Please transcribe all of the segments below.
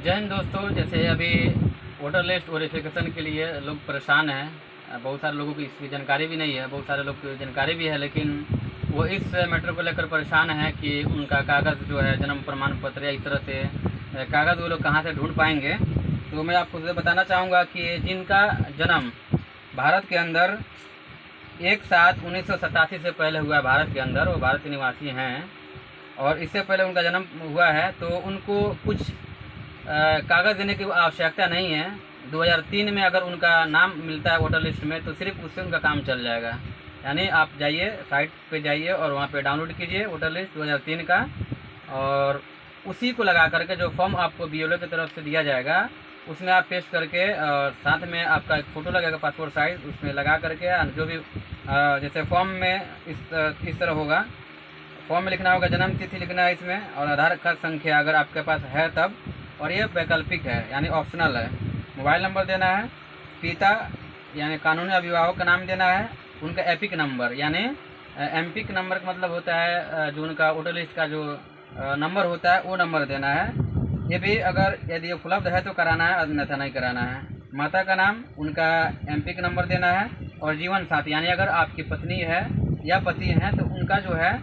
जय हिंद दोस्तों। जैसे अभी वोटर लिस्ट वेरिफिकेशन के लिए लोग परेशान हैं। बहुत सारे लोगों की इसकी जानकारी भी नहीं है, बहुत सारे लोग की जानकारी भी है, लेकिन वो इस मैटर को लेकर परेशान है कि उनका कागज़ जो है जन्म प्रमाण पत्र या इस तरह से कागज़ वो लोग कहाँ से ढूंढ पाएंगे। तो मैं आपको ये बताना चाहूँगा कि जिनका जन्म भारत के अंदर 1/7/1987 से पहले हुआ है, भारत के अंदर, वो भारत के निवासी हैं और इससे पहले उनका जन्म हुआ है, तो उनको कुछ कागज़ देने की आवश्यकता नहीं है। 2003 में अगर उनका नाम मिलता है वोटर लिस्ट में तो सिर्फ उससे उनका काम चल जाएगा। यानी आप जाइए, साइट पे जाइए और वहाँ पे डाउनलोड कीजिए वोटर लिस्ट 2003 का, और उसी को लगा करके जो फॉर्म आपको बीएलओ की तरफ से दिया जाएगा उसमें आप पेस्ट करके, और साथ में आपका एक फ़ोटो लगेगा पासपोर्ट साइज़, उसमें लगा करके जो भी जैसे फॉर्म में इस तरह होगा, फॉर्म में लिखना होगा, जन्म तिथि लिखना है इसमें, और आधार कार्ड संख्या अगर आपके पास है तब, और ये वैकल्पिक है यानी ऑप्शनल है। मोबाइल नंबर देना है, पिता यानी कानूनी अभिभावक का नाम देना है, उनका एपिक नंबर यानी एमपिक नंबर का मतलब होता है जो उनका वोटर लिस्ट का जो नंबर होता है वो नंबर देना है। ये भी अगर यदि उपलब्ध है तो कराना है, अन्यथा नहीं कराना है। माता का नाम, उनका एमपिक नंबर देना है, और जीवन साथी यानी अगर आपकी पत्नी है या पति हैं तो उनका जो है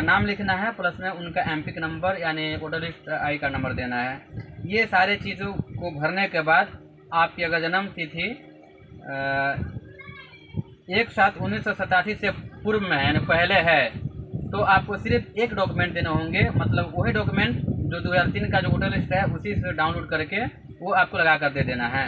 नाम लिखना है, प्लस में उनका एमपिक नंबर यानी वोटर लिस्ट आई का नंबर देना है। ये सारे चीज़ों को भरने के बाद आपकी अगर जन्म तिथि 1/7/1987 से पूर्व में है यानी पहले है, तो आपको सिर्फ एक डॉक्यूमेंट देने होंगे, मतलब वही डॉक्यूमेंट जो 2003 का जो वोटर लिस्ट है उसी से डाउनलोड करके वो आपको लगा कर दे देना है।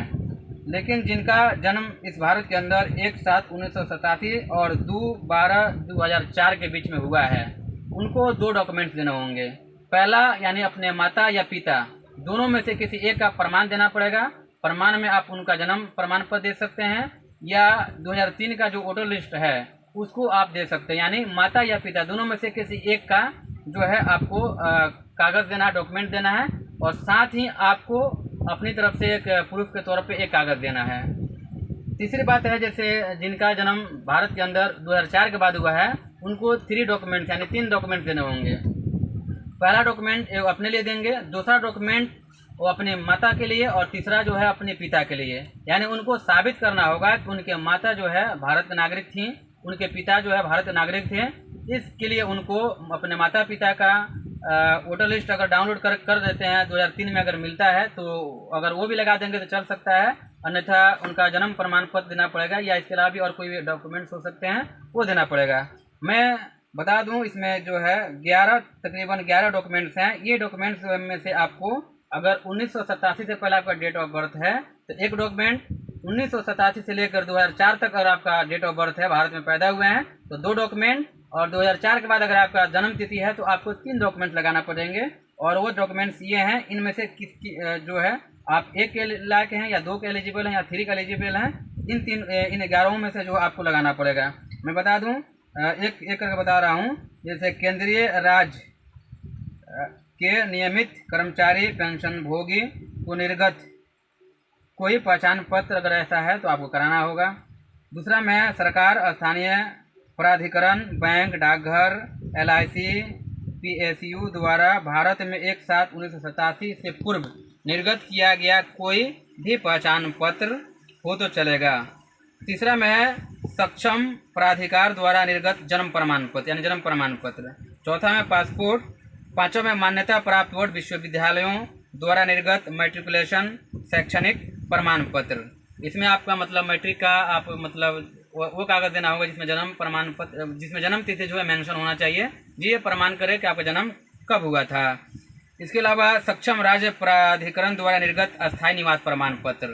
लेकिन जिनका जन्म इस भारत के अंदर 1/7/1987 और 2/12/2004 के बीच में हुआ है, उनको दो डॉक्यूमेंट्स देने होंगे। पहला यानी अपने माता या पिता दोनों में से किसी एक का प्रमाण देना पड़ेगा। प्रमाण में आप उनका जन्म प्रमाण पत्र दे सकते हैं, या 2003 का जो वोटर लिस्ट है उसको आप दे सकते हैं। यानी माता या पिता दोनों में से किसी एक का जो है आपको कागज़ देना है, डॉक्यूमेंट देना है, और साथ ही आपको अपनी तरफ से एक प्रूफ के तौर पे एक कागज़ देना है। तीसरी बात है, जैसे जिनका जन्म भारत के अंदर 2004 के बाद हुआ है, उनको 3 डॉक्यूमेंट्स यानी 3 डॉक्यूमेंट देने होंगे। पहला डॉक्यूमेंट अपने लिए देंगे, दूसरा डॉक्यूमेंट वो अपनी माता के लिए, और तीसरा जो है अपने पिता के लिए। यानी उनको साबित करना होगा कि उनके माता जो है भारत के नागरिक थी, उनके पिता जो है भारत के नागरिक थे। इसके लिए उनको अपने माता पिता का वोटर लिस्ट अगर डाउनलोड कर देते हैं 2003 में अगर मिलता है तो अगर वो भी लगा देंगे तो चल सकता है, अन्यथा उनका जन्म प्रमाण पत्र देना पड़ेगा, या इसके अलावा भी और कोई भी डॉक्यूमेंट्स हो सकते हैं वो देना पड़ेगा। मैं बता दूं इसमें जो है तकरीबन 11 डॉक्यूमेंट्स हैं। ये डॉक्यूमेंट्स में से आपको अगर 1987 से पहले आपका डेट ऑफ बर्थ है तो एक डॉक्यूमेंट, 1987 से लेकर 2004 तक अगर आपका डेट ऑफ बर्थ है, भारत में पैदा हुए हैं तो 2 डॉक्यूमेंट, और 2004 के बाद अगर आपका जन्म तिथि है तो आपको 3 डॉक्यूमेंट लगाना पड़ेंगे। और वो डॉक्यूमेंट्स ये हैं, इनमें से किसकी जो है आप 1 के लायक हैं, या 2 के एलिजिबल हैं, या 3 का एलिजिबल हैं। इन 11 में से जो आपको लगाना पड़ेगा। मैं बता दूं, एक एक करके बता रहा हूं। जैसे केंद्रीय राज्य के नियमित कर्मचारी पेंशन भोगी को निर्गत कोई पहचान पत्र अगर ऐसा है तो आपको कराना होगा। दूसरा में सरकार, स्थानीय प्राधिकरण, बैंक, डाकघर, LIC, PSU द्वारा भारत में 1/7/1987 से पूर्व निर्गत किया गया कोई भी पहचान पत्र हो तो चलेगा। तीसरा में है सक्षम प्राधिकार द्वारा निर्गत जन्म प्रमाण पत्र यानी जन्म प्रमाण पत्र। चौथा में पासपोर्ट। पांचवा में मान्यता प्राप्त बोर्ड विश्वविद्यालयों द्वारा निर्गत मैट्रिकुलेशन शैक्षणिक प्रमाण पत्र। इसमें आपका मतलब मैट्रिक का आप मतलब वो कागज़ देना होगा जिसमें जन्म प्रमाण पत्र, जिसमें जन्म तिथि जो है मेंशन होना चाहिए, जी ये प्रमाण करे कि आपका जन्म कब हुआ था। इसके अलावा सक्षम राज्य प्राधिकरण द्वारा निर्गत अस्थायी निवास प्रमाण पत्र।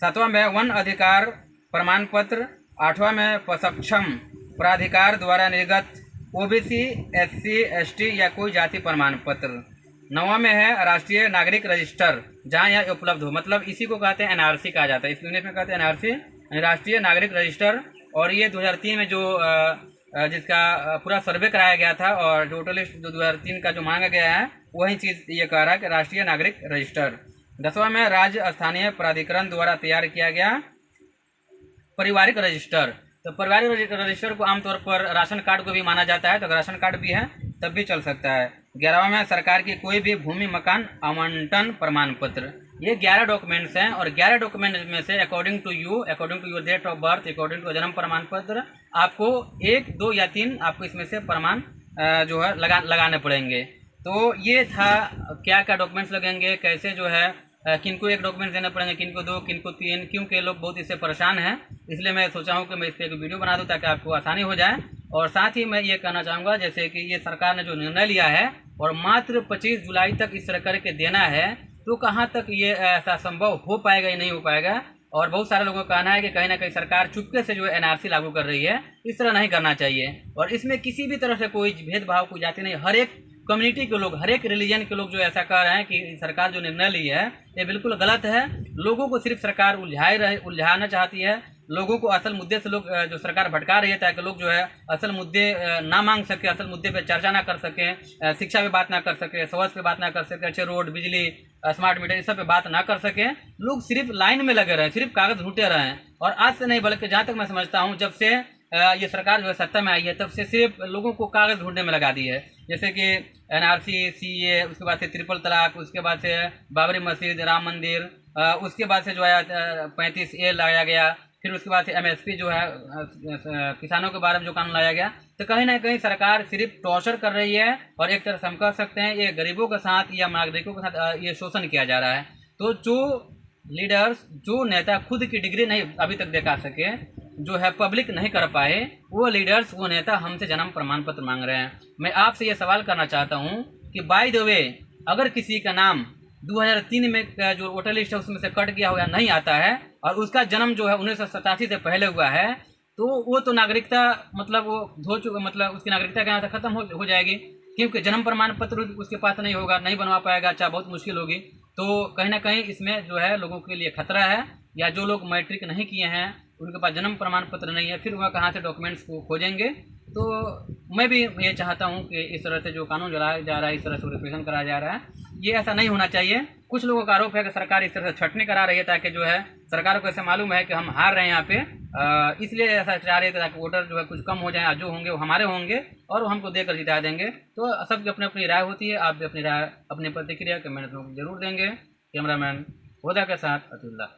सातवां में वन अधिकार प्रमाण पत्र। आठवां में सक्षम प्राधिकार द्वारा निर्गत OBC, SC, ST या कोई जाति प्रमाण पत्र। 9वां में है राष्ट्रीय नागरिक रजिस्टर, जहां यह उपलब्ध हो, मतलब इसी को कहते हैं NRC कहा जाता है, इस इंग्लिश में कहते हैं NRC राष्ट्रीय नागरिक रजिस्टर। और ये 2003 में जो जिसका पूरा सर्वे कराया गया था और जो वोटर लिस्ट जो 2003 का जो मांगा गया है वही चीज़ ये कह रहा है कि राष्ट्रीय नागरिक रजिस्टर। 10वां में राज्य स्थानीय प्राधिकरण द्वारा तैयार किया गया पारिवारिक रजिस्टर। तो पारिवारिक रजिस्टर को आमतौर पर राशन कार्ड को भी माना जाता है, तो अगर राशन कार्ड भी है तब भी चल सकता है। 11वां है सरकार की कोई भी भूमि मकान आवंटन प्रमाण पत्र। ये 11 डॉक्यूमेंट्स हैं और 11 डॉक्यूमेंट्स में से according to your date of birth, according to जन्म प्रमाण पत्र, आपको 1, 2 या 3 आपको इसमें से प्रमाण जो है लगाने पड़ेंगे। तो ये था क्या क्या डॉक्यूमेंट्स लगेंगे, कैसे जो है किनको 1 डॉक्यूमेंट देने पड़ेंगे, किनको 2, किनको 3, क्योंकि लोग बहुत इससे परेशान हैं। इसलिए मैं सोचा हूँ कि मैं इस पर एक वीडियो बना दूँ ताकि आपको आसानी हो जाए। और साथ ही मैं ये कहना चाहूँगा जैसे कि ये सरकार ने जो निर्णय लिया है और मात्र 25 जुलाई तक इस तरह करके देना है, तो कहाँ तक ये ऐसा संभव हो पाएगा या नहीं हो पाएगा। और बहुत सारे लोगों का कहना है कि कहीं ना कहीं सरकार चुपके से जो है एनआरसी लागू कर रही है। इस तरह नहीं करना चाहिए और इसमें किसी भी तरह से कोई भेदभाव, कोई जाति नहीं। हर एक कम्युनिटी के लोग, हर एक रिलीजन के लोग जो ऐसा कह रहे हैं कि सरकार जो निर्णय ली है ये बिल्कुल गलत है। लोगों को सिर्फ सरकार उलझाना चाहती है। लोगों को असल मुद्दे से लोग जो सरकार भटका रही है ताकि लोग जो है असल मुद्दे ना मांग सके, असल मुद्दे पे चर्चा ना कर सकें, शिक्षा पे बात ना कर सके, स्वास्थ्य पे बात ना कर सके, अच्छे रोड, बिजली, स्मार्ट मीटर, इस सब पे बात ना कर सके। लोग सिर्फ लाइन में लगे रहे, सिर्फ कागज ढूंढते रहे। और आज से नहीं बल्कि जहाँ तक मैं समझता हूँ जब से ये सरकार जो है सत्ता में आई है तब से सिर्फ लोगों को कागज ढूंढने में लगा दी है। जैसे कि एनआरसी, सीए, उसके बाद से ट्रिपल तलाक, उसके बाद से बाबरी मस्जिद, राम मंदिर, उसके बाद से जो है 35A लाया गया, फिर उसके बाद से एमएसपी जो है किसानों के बारे में जो कानून लाया गया। तो कहीं ना कहीं सरकार सिर्फ टॉर्चर कर रही है और एक तरह से हम कह सकते हैं ये गरीबों के साथ या नागरिकों के साथ ये शोषण किया जा रहा है। तो जो लीडर्स, जो नेता खुद की डिग्री नहीं अभी तक दिखा सके, जो है पब्लिक नहीं कर पाए, वो लीडर्स, वो नेता हमसे जन्म प्रमाण पत्र मांग रहे हैं। मैं आपसे ये सवाल करना चाहता हूँ कि बाय द वे अगर किसी का नाम 2003 में जो वोटर लिस्ट है उसमें से कट गया हो या नहीं आता है और उसका जन्म जो है 1987 से पहले हुआ है, तो वो तो नागरिकता मतलब वो धो चुका, मतलब उसकी नागरिकता क्या खत्म हो जाएगी, क्योंकि जन्म प्रमाण पत्र उसके पास नहीं होगा, नहीं बनवा पाएगा, चाहे बहुत मुश्किल होगी। तो कहीं ना कहीं इसमें जो है लोगों के लिए खतरा है। या जो लोग मैट्रिक नहीं किए हैं, उनके पास जन्म प्रमाण पत्र नहीं है, फिर वह कहाँ से डॉक्यूमेंट्स को खोजेंगे। तो मैं भी ये चाहता हूँ कि इस तरह से जो कानून चलाया जा रहा है, इस तरह से रिप्रेजेंट कराया जा रहा है, ये ऐसा नहीं होना चाहिए। कुछ लोगों का आरोप है कि सरकार इस तरह से छटनी करा रही है ताकि जो है सरकार को ऐसे मालूम है कि हम हार रहे हैं यहाँ पे, इसलिए ऐसा चाह रहे थे ताकि वोटर जो है कुछ कम हो जाए, जो होंगे वो हमारे होंगे और वो हमको देकर जिता देंगे। तो सबकी अपनी अपनी राय होती है। आप भी अपनी राय, अपनी प्रतिक्रिया कमेंट में जरूर देंगे। कैमरामैन हुदा के साथ अतुल्ला।